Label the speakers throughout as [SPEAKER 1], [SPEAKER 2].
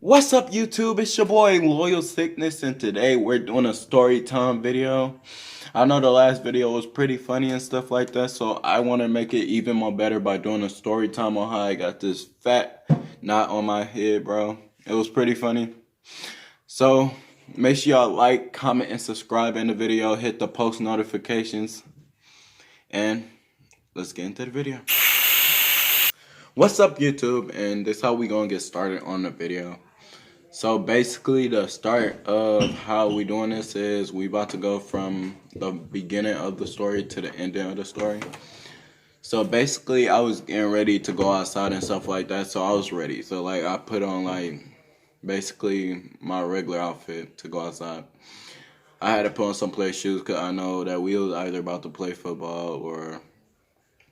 [SPEAKER 1] What's up, YouTube? It's your boy Loyal Sickness, and today we're doing a story time video. I know the last video was pretty funny and stuff like that, so I want to make it even more better by doing a story time on how I got this fat knot on my head, bro. It was pretty funny. So make sure y'all like, comment, and subscribe in the video. Hit the post notifications, and let's get into the video. What's up, YouTube? And this is how we gonna get started on the video. So basically, the start of how we doing this is we about to go from the beginning of the story to the ending of the story. So basically, I was getting ready to go outside and stuff like that, so I was ready. So like, I put on like basically my regular outfit to go outside. I had to put on some play shoes because I know that we was either about to play football or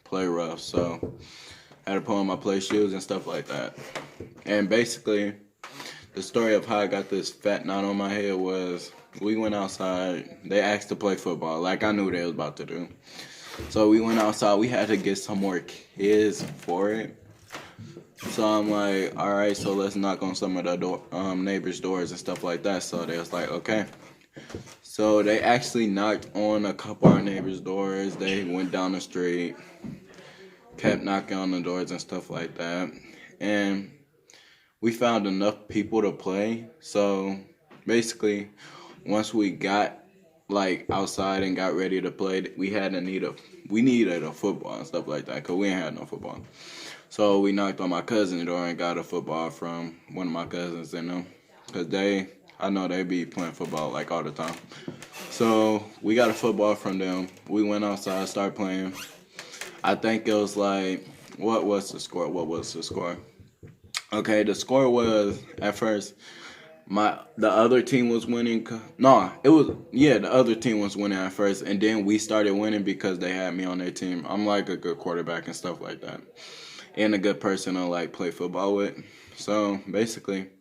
[SPEAKER 1] play rough. So I had to put on my play shoes and stuff like that. And basically, the story of how I got this fat knot on my head was we went outside. They asked to play football, like I knew they was about to do. So we went outside. We had to get some more kids for it. So I'm like, all right, so let's knock on some of the neighbors' doors and stuff like that. So they was like, okay. So they actually knocked on a couple of our neighbors' doors. They went down the street, kept knocking on the doors and stuff like that. And we found enough people to play. So basically, once we got like outside and got ready to play, we needed a football and stuff like that because we ain't had no football. So we knocked on my cousin's door and got a football from one of my cousins and them, because I know they be playing football like all the time. So we got a football from them. We went outside, started playing. I think it was like, what was the score? Okay, the score was, at first, the other team was winning. The other team was winning at first, and then we started winning because they had me on their team. I'm like a good quarterback and stuff like that, and a good person to like play football with. So basically,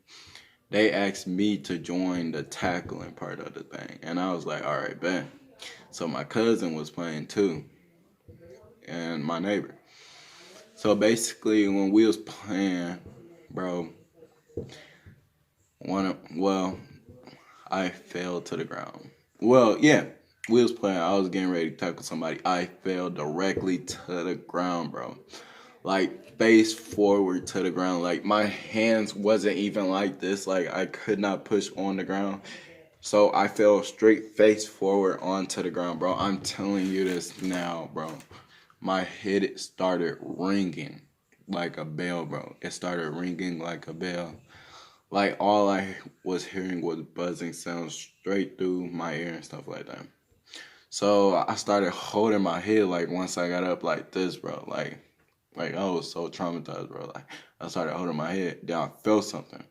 [SPEAKER 1] they asked me to join the tackling part of the thing, and I was like, all right, bet. So my cousin was playing too, and my neighbor. So basically, when we was playing, bro, I fell to the ground. Well, yeah, we was playing. I was getting ready to tackle somebody. I fell directly to the ground, bro. Like, face forward to the ground. Like, my hands wasn't even like this. Like, I could not push on the ground. So I fell straight face forward onto the ground, bro. I'm telling you this now, bro. My head started ringing like a bell, bro. It started ringing like a bell. Like, all I was hearing was buzzing sounds straight through my ear and stuff like that. So I started holding my head, like, once I got up like this, bro. Like I was so traumatized, bro. Like, I started holding my head. Then I felt something.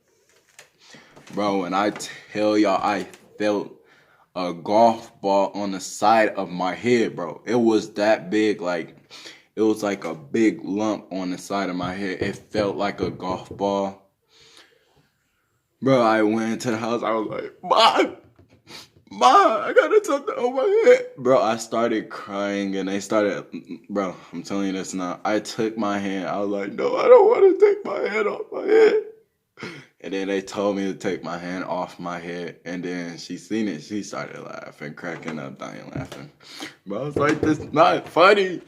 [SPEAKER 1] Bro, and I tell y'all, I felt a golf ball on the side of my head, bro. It was that big, like, it was like a big lump on the side of my head. It felt like a golf ball. Bro, I went into the house. I was like, Mom, I got something on my head. Bro, I started crying and bro, I'm telling you this now. I took my hand. I was like, no, I don't want to take my hand off my head. And then they told me to take my hand off my head. And then she seen it. She started laughing, cracking up, dying laughing. Bro, I was like, this is not funny.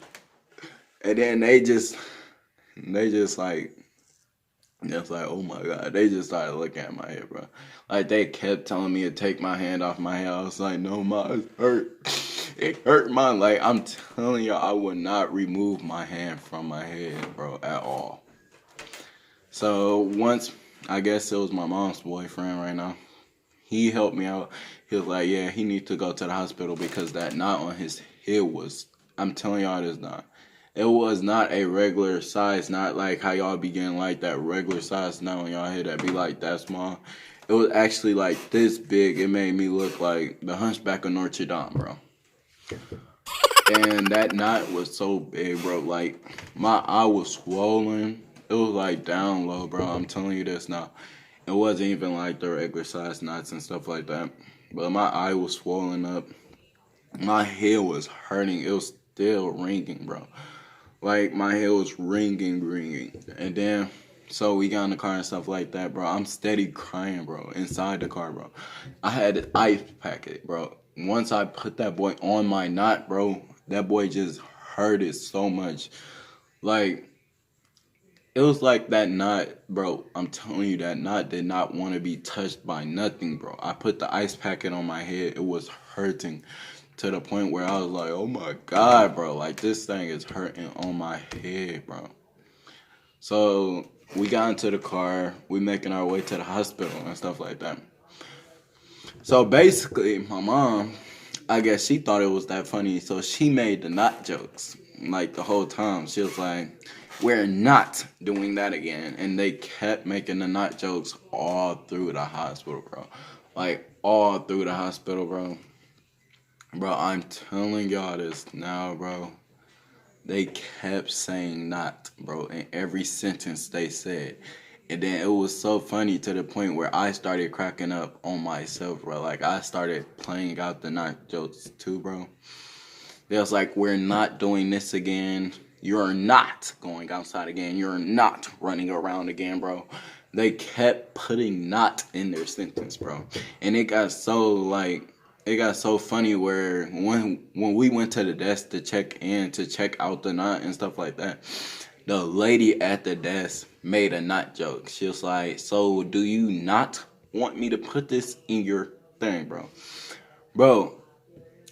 [SPEAKER 1] And then they just like, oh my God. They just started looking at my head, bro. Like, they kept telling me to take my hand off my head. I was like, no, Ma, it hurt. It hurt, Ma. Like, I'm telling you, I would not remove my hand from my head, bro, at all. So once, I guess it was my mom's boyfriend right now, he helped me out. He was like, yeah, he needs to go to the hospital because that knot on his head was, I'm telling y'all, it is not. It was not a regular size, not like how y'all be getting like that regular size knot on y'all head that be like that small. It was actually like this big. It made me look like the Hunchback of Notre Dame, bro. And that knot was so big, bro. Like, my eye was swollen. It was like down low, bro. I'm telling you this now. It wasn't even like the regular size knots and stuff like that. But my eye was swollen up. My head was hurting. It was still ringing, bro. Like, my head was ringing. And then So we got in the car and stuff like that, bro. I'm steady crying, bro, inside the car, bro. I had an ice packet, bro. Once I put that boy on my knot, bro, that boy just hurt it so much. Like, it was like that knot, bro. I'm telling you, that knot did not want to be touched by nothing, bro. I put the ice packet on my head. It was hurting to the point where I was like, oh my God, bro. Like, this thing is hurting on my head, bro. So we got into the car. We making our way to the hospital and stuff like that. So basically, my mom, I guess she thought it was that funny, so she made the knot jokes like the whole time. She was like, "We're not doing that again," and they kept making the knot jokes all through the hospital, bro. Like all through the hospital, bro. Bro, I'm telling y'all this now, bro. They kept saying not, bro, in every sentence they said. And then it was so funny to the point where I started cracking up on myself, bro. Like, I started playing out the not jokes too, bro. They was like, we're not doing this again. You're not going outside again. You're not running around again, bro. They kept putting not in their sentence, bro. And it got so funny where when we went to the desk to check out the knot and stuff like that, the lady at the desk made a knot joke. She was like, "So do you not want me to put this in your thing, bro?" Bro,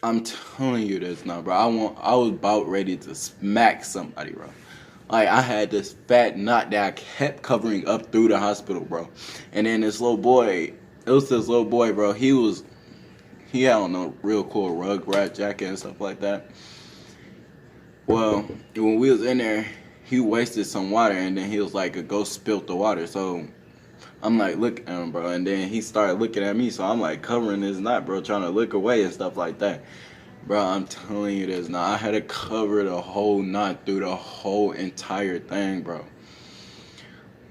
[SPEAKER 1] I'm telling you this now, bro. I was about ready to smack somebody, bro. Like, I had this fat knot that I kept covering up through the hospital, bro. And then this little boy, bro. He had on a real cool Rugrat jacket and stuff like that. Well, when we was in there, he wasted some water, and then he was like, a ghost spilled the water. So I'm like, look at him, bro. And then he started looking at me, so I'm like covering his knot, bro, trying to look away and stuff like that. Bro, I'm telling you this now. I had to cover the whole knot through the whole entire thing, bro.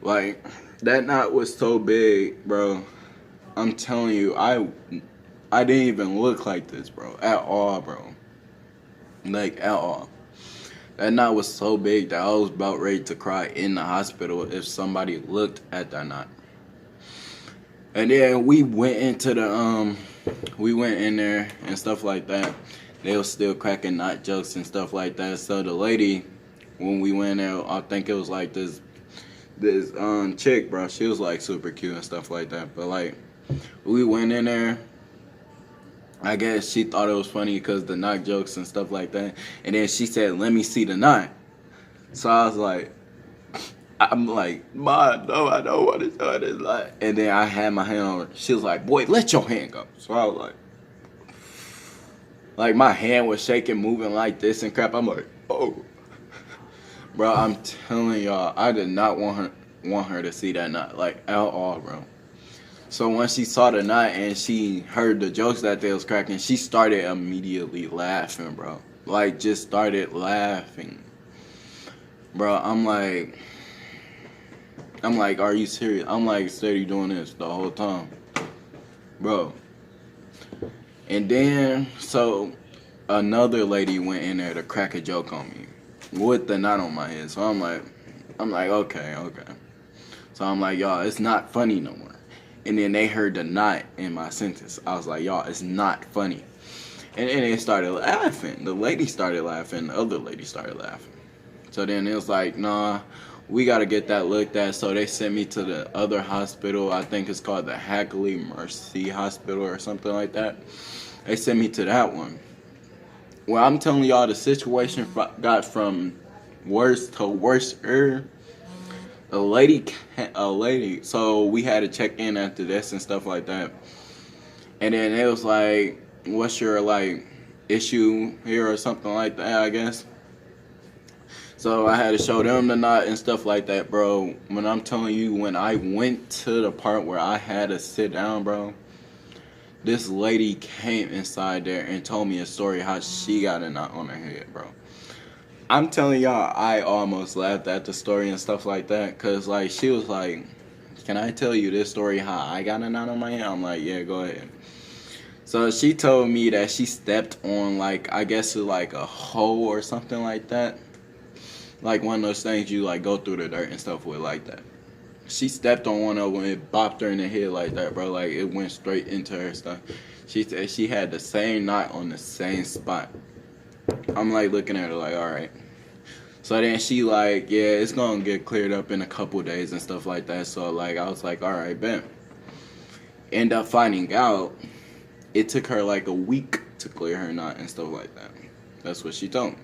[SPEAKER 1] Like, that knot was so big, bro. I'm telling you, I didn't even look like this, bro, at all, bro. Like, at all. That knot was so big that I was about ready to cry in the hospital if somebody looked at that knot. And then we went in there and stuff like that. They was still cracking knot jokes and stuff like that. So the lady, when we went there, I think it was like this chick, bro. She was like super cute and stuff like that. But like, we went in there. I guess she thought it was funny because the knot jokes and stuff like that. And then she said, "Let me see the knot." So I'm like, "Ma, no, I don't want to show this knot." And then I had my hand on her. She was like, "Boy, let your hand go." So I was like my hand was shaking, moving like this and crap. I'm like, oh. Bro, I'm telling y'all, I did not want her to see that knot, like, at all, bro. So when she saw the knot and she heard the jokes that they was cracking, she started immediately laughing, bro. Like, just started laughing. Bro, I'm like, are you serious? I'm like steady doing this the whole time. Bro. And then, so, another lady went in there to crack a joke on me with the knot on my head. So I'm like, okay. So I'm like, y'all, it's not funny no more. And then they heard the knot in my sentence. I was like, y'all, it's not funny. And then they started laughing. The lady started laughing. The other lady started laughing. So then it was like, nah, we got to get that looked at. So they sent me to the other hospital. I think it's called the Hackley Mercy Hospital or something like that. They sent me to that one. Well, I'm telling y'all, the situation got from worse to worse. A lady, so we had to check in after this and stuff like that. And then it was like, what's your, like, issue here or something like that, I guess. So I had to show them the knot and stuff like that, bro. When I'm telling you, when I went to the part where I had to sit down, bro, this lady came inside there and told me a story how she got a knot on her head, bro. I'm telling y'all, I almost laughed at the story and stuff like that. Because, like, she was like, "Can I tell you this story how I got a knot on my head?" I'm like, "Yeah, go ahead." So she told me that she stepped on, like, I guess it's like a hole or something like that. Like one of those things you, like, go through the dirt and stuff with like that. She stepped on one of them and it bopped her in the head like that, bro. Like it went straight into her stuff. She said she had the same knot on the same spot. I'm like looking at her like, all right. So then she like, yeah, it's gonna get cleared up in a couple days and stuff like that. So like I was like, all right, bet. End up finding out it took her like a week to clear her knot and stuff like that. That's what she told me.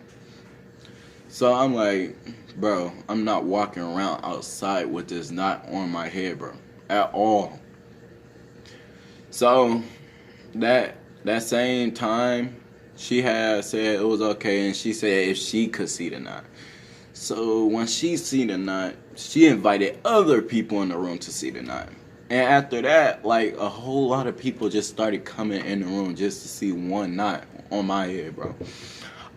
[SPEAKER 1] So I'm like, bro, I'm not walking around outside with this knot on my head, bro, at all. So that same time, she had said it was okay, and she said if she could see the knot. So when she seen the knot, she invited other people in the room to see the knot. And after that, like a whole lot of people just started coming in the room just to see one knot on my head, bro.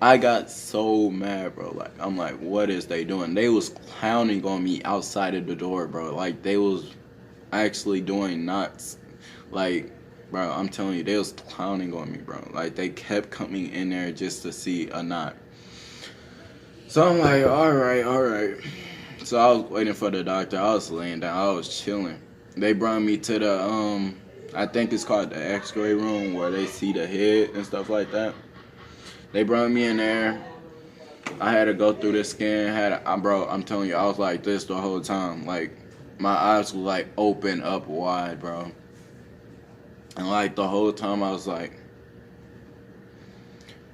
[SPEAKER 1] I got so mad, bro. Like I'm like, what is they doing? They was clowning on me outside of the door, bro. Like they was actually doing knots. Like, bro, I'm telling you, they was clowning on me, bro. Like they kept coming in there just to see a knot. So I'm like, all right. So I was waiting for the doctor. I was laying down. I was chilling. They brought me to the I think it's called the X-ray room where they see the head and stuff like that. They brought me in there. I had to go through the scan. Bro, I'm telling you, I was like this the whole time. Like my eyes were like open up wide, bro. And like the whole time I was like,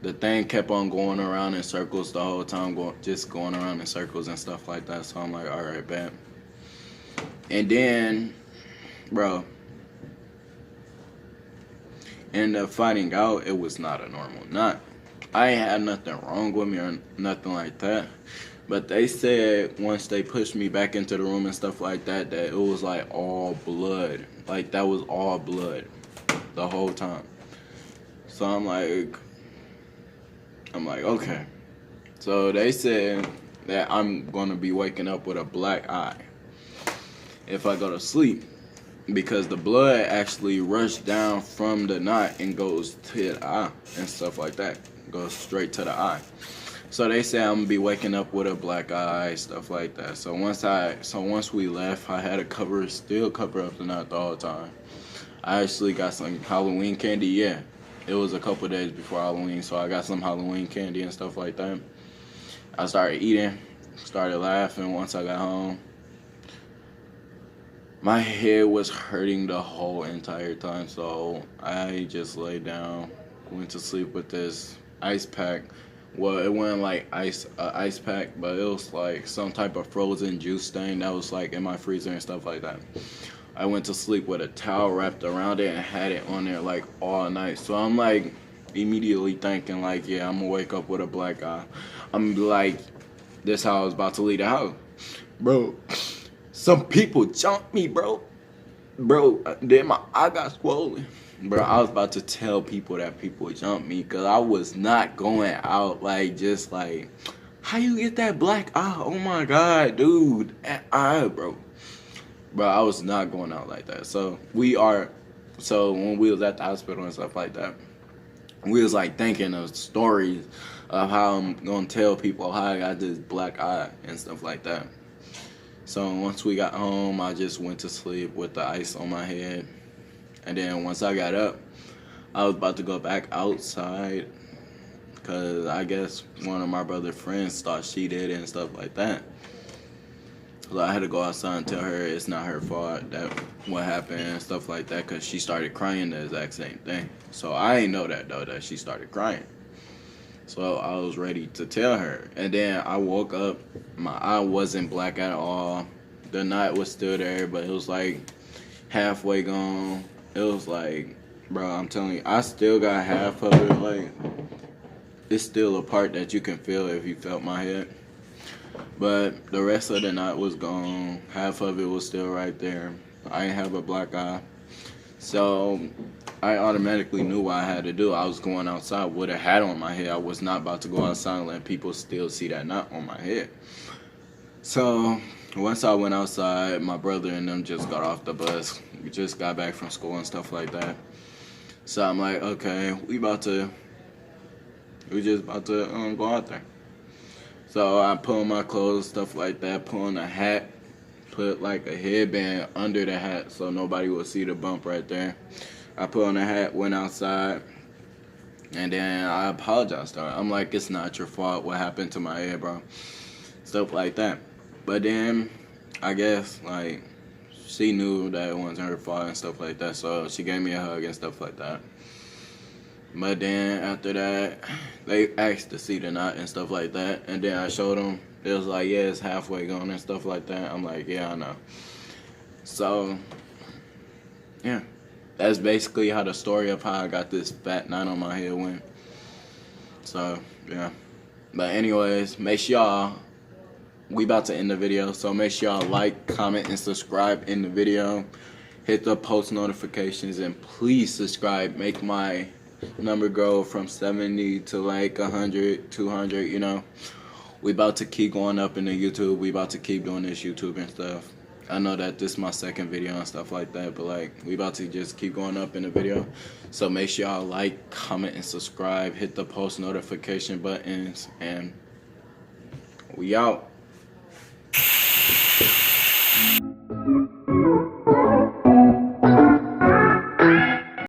[SPEAKER 1] the thing kept on going around in circles the whole time, just going around in circles and stuff like that. So I'm like, all right, bet. And then, bro, ended up finding out it was not a normal knot. I ain't had nothing wrong with me or nothing like that. But they said once they pushed me back into the room and stuff like that, that it was like all blood. Like that was all blood the whole time. So I'm like, okay. So they said that I'm gonna be waking up with a black eye if I go to sleep, because the blood actually rushed down from the knot and goes to the eye and stuff like that. Goes straight to the eye. So they say I'm gonna be waking up with a black eye, stuff like that. So once we left, I had to still cover up the knot the whole time. I actually got some Halloween candy. Yeah, it was a couple days before Halloween, so I got some Halloween candy and stuff like that. I started eating, started laughing once I got home. My head was hurting the whole entire time, so I just laid down, went to sleep with this ice pack. Well, it wasn't like ice pack, but it was like some type of frozen juice thing that was like in my freezer and stuff like that. I went to sleep with a towel wrapped around it and had it on there like all night. So I'm like immediately thinking like, yeah, I'm gonna wake up with a black eye. I'm like, this how I was about to leave the house, bro. Some people jumped me, bro. Then my eye got swollen. Bro, I was about to tell people that people jumped me because I was not going out like just like, how you get that black eye? Oh my God, dude. That eye, bro. Bro, I was not going out like that. So when we was at the hospital and stuff like that, we was like thinking of stories of how I'm going to tell people how I got this black eye and stuff like that. So once we got home, I just went to sleep with the ice on my head. And then once I got up, I was about to go back outside because I guess one of my brother's friends thought she did it and stuff like that. So I had to go outside and tell her it's not her fault that what happened and stuff like that, because she started crying the exact same thing. So I didn't know that though, that she started crying. So I was ready to tell her. And then I woke up, my eye wasn't black at all. The knot was still there, but it was like halfway gone. It was like, bro, I'm telling you, I still got half of it. Like, it's still a part that you can feel if you felt my head. But the rest of the knot was gone. Half of it was still right there. I didn't have a black eye. So I automatically knew what I had to do. I was going outside with a hat on my head. I was not about to go outside and let people still see that knot on my head. So once I went outside, my brother and them just got off the bus. We just got back from school and stuff like that. So I'm like, okay, we just about to go out there. So I put on my clothes, stuff like that, put on a hat, put like a headband under the hat so nobody would see the bump right there. I put on the hat, went outside, and then I apologized to her. I'm like, it's not your fault. What happened to my head, bro? Stuff like that. But then, I guess, like, she knew that it wasn't her fault and stuff like that. So she gave me a hug and stuff like that. But then after that, they asked to see the knot and stuff like that. And then I showed them. It was like, yeah, it's halfway gone and stuff like that. I'm like, yeah, I know. So, yeah. That's basically how the story of how I got this fat knot on my head went. So, yeah. But anyways, make sure y'all, we about to end the video. So make sure y'all like, comment, and subscribe in the video. Hit the post notifications and please subscribe. Make my number grow from 70 to like 100, 200, you know. We about to keep going up in the YouTube. We about to keep doing this YouTube and stuff. I know that this is my second video and stuff like that, but like we about to just keep going up in the video. So make sure y'all like, comment, and subscribe. Hit the post notification buttons, and we out.